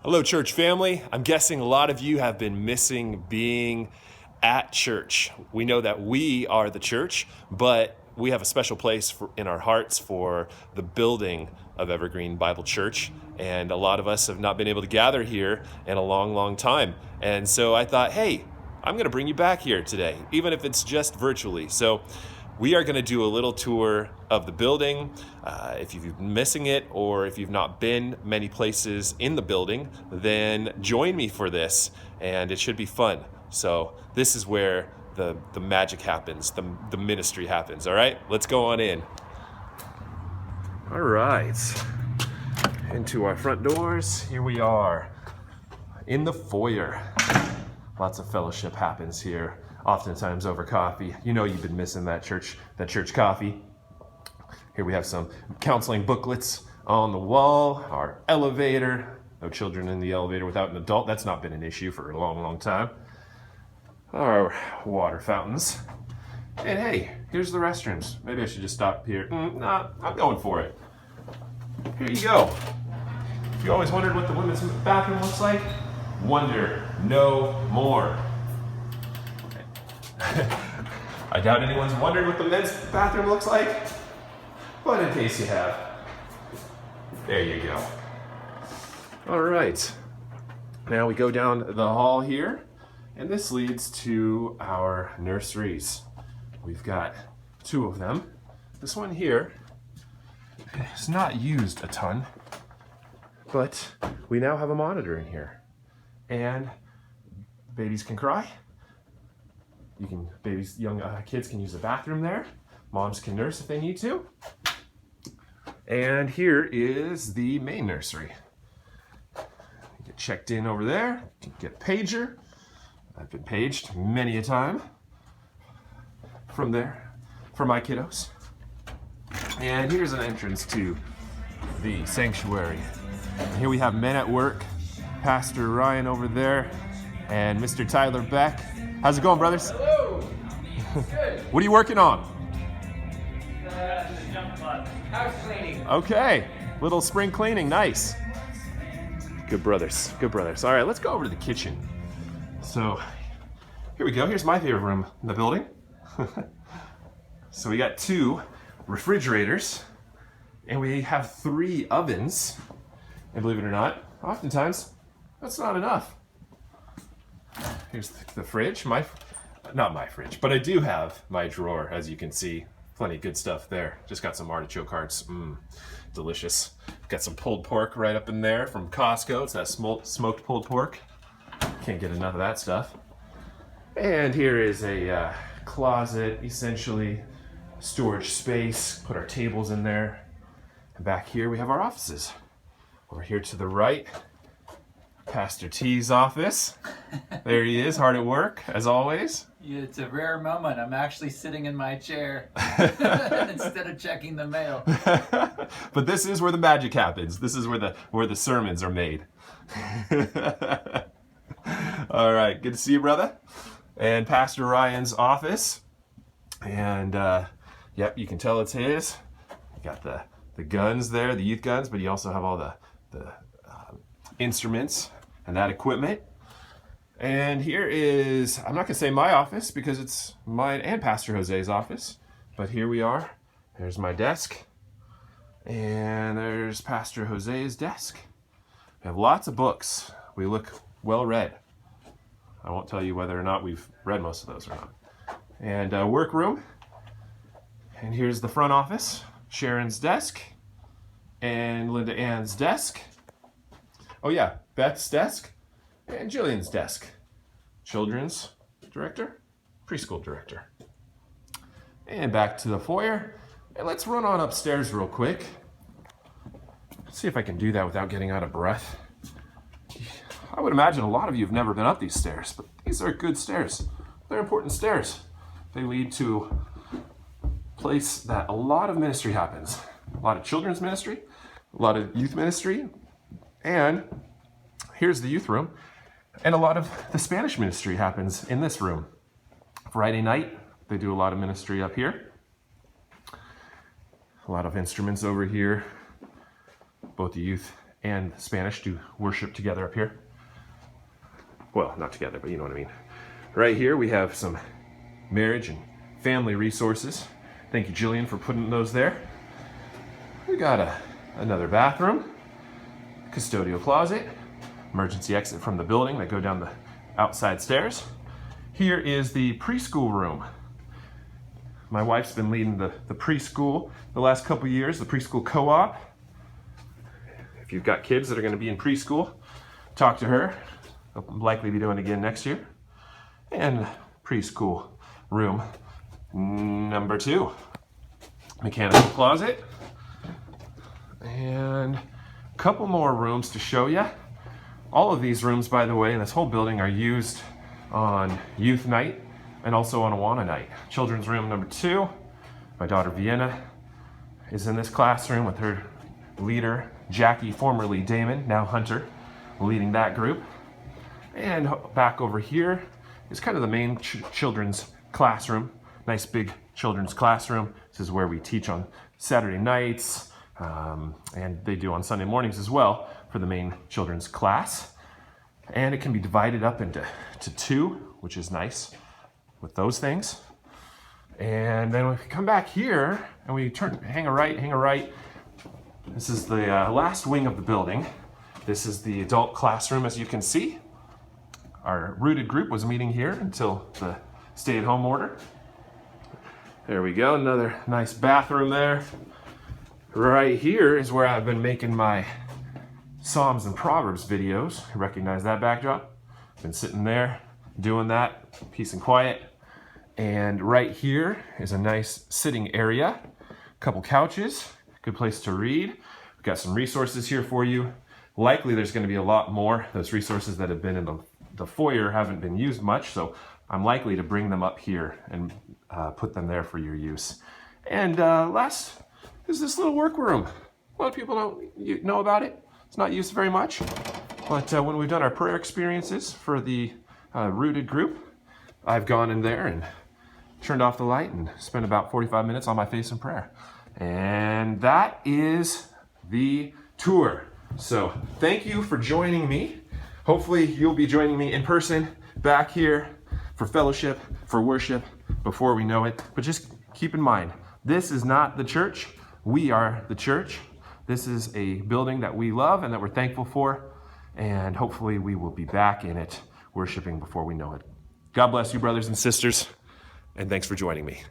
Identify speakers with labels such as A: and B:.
A: Hello, church family. I'm guessing a lot of you have been missing being at church. We know that we are the church, but we have a special place in our hearts for the building of Evergreen Bible Church. And a lot of us have not been able to gather here in a long, long time. And so I thought, hey, I'm going to bring you back here today, even if it's just virtually. So we are going to do a little tour of the building. If you've been missing it, or if you've not been many places in the building, then join me for this, and it should be fun. So this is where the magic happens, the ministry happens. All right, let's go on in. All right, into our front doors. Here we are in the foyer. Lots of fellowship happens here. Oftentimes over coffee. You know you've been missing that church coffee. Here we have some counseling booklets on the wall, our elevator. No children in the elevator without an adult. That's not been an issue for a long, long time. Our water fountains. And hey, here's the restrooms. Maybe I should just stop here. Nah, I'm going for it. Here you go. If you always wondered what the women's bathroom looks like, wonder no more. I doubt anyone's wondered what the men's bathroom looks like, but in case you have, there you go. All right, now we go down the hall here, and this leads to our nurseries. We've got two of them. This one here is not used a ton, but we now have a monitor in here, and babies can cry. Young kids can use the bathroom there. Moms can nurse if they need to. And here is the main nursery. You get checked in over there. You can get a pager. I've been paged many a time from there for my kiddos. And here's an entrance to the sanctuary. And here we have men at work. Pastor Ryan over there and Mr. Tyler Beck. How's it going, brothers?
B: Hello. Good.
A: What are you working on?
B: The jump club. House cleaning.
A: Okay, little spring cleaning, nice. Good brothers, good brothers. All right, let's go over to the kitchen. So, here we go. Here's my favorite room in the building. So we got two refrigerators, and we have 3 ovens. And believe it or not, oftentimes, that's not enough. Here's the fridge, not my fridge, but I do have my drawer, as you can see. Plenty of good stuff there. Just got some artichoke hearts, delicious. Got some pulled pork right up in there from Costco. It's that smoked pulled pork. Can't get enough of that stuff. And here is a closet, essentially storage space. Put our tables in there. And back here we have our offices. Over here to the right, Pastor T's office. There he is, hard at work, as always.
B: Yeah, it's a rare moment. I'm actually sitting in my chair instead of checking the mail.
A: But this is where the magic happens. This is where the sermons are made. All right, good to see you, brother. And Pastor Ryan's office. And yep, you can tell it's his. You got the guns there, the youth guns, but you also have all the instruments and that equipment. And here is, I'm not gonna say my office because it's mine and Pastor Jose's office, but here we are. There's my desk, and there's Pastor Jose's desk. We have lots of books. We look well read. I won't tell you whether or not we've read most of those or not. And a workroom. And here's the front office, Sharon's desk, and Linda Ann's desk. Oh yeah, Beth's desk and Jillian's desk. Children's director, preschool director. And back to the foyer. And let's run on upstairs real quick. See if I can do that without getting out of breath. I would imagine a lot of you have never been up these stairs, but these are good stairs. They're important stairs. They lead to a place that a lot of ministry happens. A lot of children's ministry, a lot of youth ministry, and here's the youth room. And a lot of the Spanish ministry happens in this room. Friday night, they do a lot of ministry up here. A lot of instruments over here, both the youth and Spanish do worship together up here. Well, not together, but you know what I mean. Right here we have some marriage and family resources. Thank you, Jillian, for putting those there. We got another bathroom, custodial closet, emergency exit from the building that go down the outside stairs. Here is the preschool room. My wife's been leading the preschool the last couple years, the preschool co-op. If you've got kids that are going to be in preschool, talk to her. I'll likely be doing it again next year. And preschool room number 2. Mechanical closet. And a couple more rooms to show you. All of these rooms, by the way, in this whole building are used on youth night and also on Awana night. Children's room number 2. My daughter Vienna is in this classroom with her leader, Jackie, formerly Damon, now Hunter, leading that group. And back over here is kind of the main children's classroom. Nice big children's classroom. This is where we teach on Saturday nights, and they do on Sunday mornings as well for the main children's class. And it can be divided up into 2, which is nice with those things. And then if we come back here and we hang a right. This is the last wing of the building. This is the adult classroom, as you can see. Our rooted group was meeting here until the stay-at-home order. There we go, another nice bathroom there. Right here is where I've been making my Psalms and Proverbs videos. You recognize that backdrop? Been sitting there doing that, peace and quiet. And right here is a nice sitting area, a couple couches, good place to read. We've got some resources here for you. Likely there's going to be a lot more. Those resources that have been in the foyer haven't been used much, so I'm likely to bring them up here and put them there for your use. And last is this little workroom. A lot of people don't know about it. It's not used very much, but when we've done our prayer experiences for the rooted group, I've gone in there and turned off the light and spent about 45 minutes on my face in prayer. And that is the tour. So thank you for joining me. Hopefully you'll be joining me in person back here for fellowship, for worship, before we know it. But just keep in mind, this is not the church. We are the church. This is a building that we love and that we're thankful for. And hopefully we will be back in it, worshiping before we know it. God bless you, brothers and sisters. And thanks for joining me.